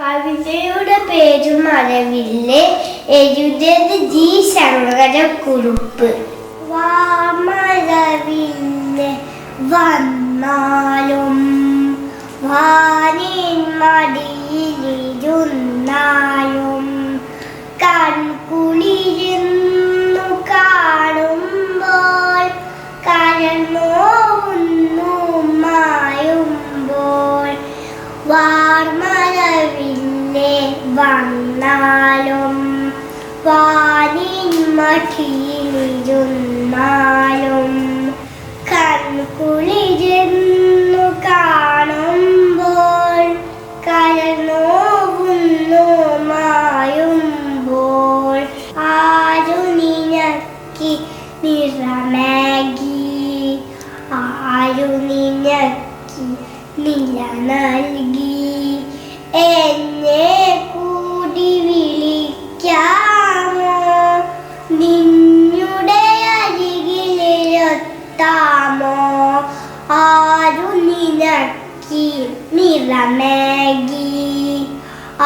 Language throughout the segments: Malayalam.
കവിതയുടെ പേര് മഴവില്ല്. എഴുതിയത് ജി ശങ്കരക്കുറുപ്പ്. വാമഴവില്ല് വന്നാലും വാനിൻ മടിയിലിരുന്നാലും കൺകുളിരുന്നു കാണുമ്പോൾ കരനോവുന്നു മായുമ്പോൾ വാർമഴവില്ല് വന്നാലും വാനിൻ മടിയിലിരുന്നാലും കൺകുളിരുന്നു കാണുമ്പോൾ കരനോവുന്നു മായുമ്പോൾ ആരു നിനക്കി നിറമേകി ആരു നിനക്കി നില നൽകി എന്നെ കൂടി വിളിക്കാമോ നിന്നുടെ അരികിലിരുത്താമോ ആരു നിനക്കി നിറമേകി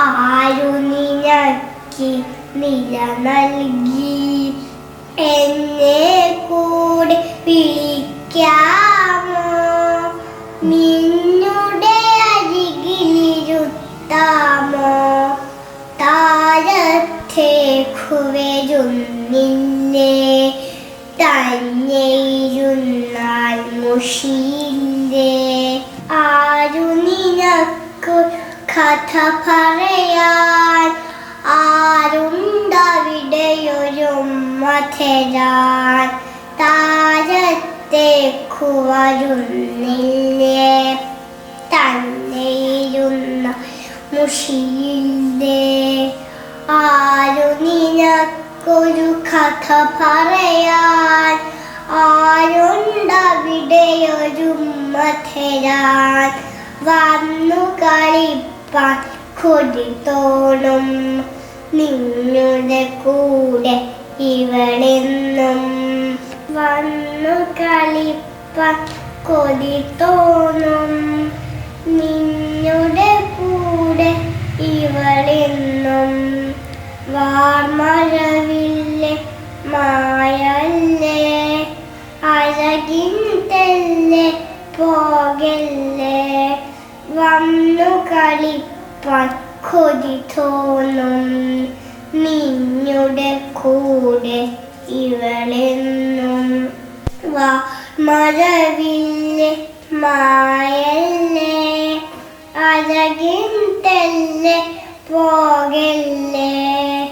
ആരു നിനക്കി നില നൽകി എന്നെ കൂടി വിളിക്കാമോ നിന്നുടെ അരികിലിരുത്താമോ താരത്തേക്കു വരുന്നില്ലേ തന്നെയിരുന്നാൽ മുഷിയില്ലേ ആരു നിനക്കു കഥ പറയാൻ ആരുണ്ടവിടെയൊരുമ്മ തരാൻ താരത്തേക്കു വരുന്നില്ലേ തന്നെയിരുന്ന മുഷിയില്ലേ ആരു നിനക്കൊരു കഥ പറയാൻ ആരുണ്ടവിടെയൊരുമ്മ തരാൻ വന്നു കളിപ്പാൻ കൊതി തോന്നും നിങ്ങളുടെ കൂടെ ഇവളെന്നും വന്നു കളിപ്പാൻ കൊതി തോന്നും നിങ്ങളുടെ കൂടെ ഇവളെന്നും വാർമഴവില്ല് മായല്ലേ അഴകിൻ തെല്ലെ പോകല്ലേ വന്നു കളിപ്പാൻ കൊതി തോന്നും നിങ്ങളുടെ കൂടെ ഇവളെന്നും വാർമഴവില്ല് മായല്ലേ അഴകിൻ തെല്ലെ പോകല്ലേ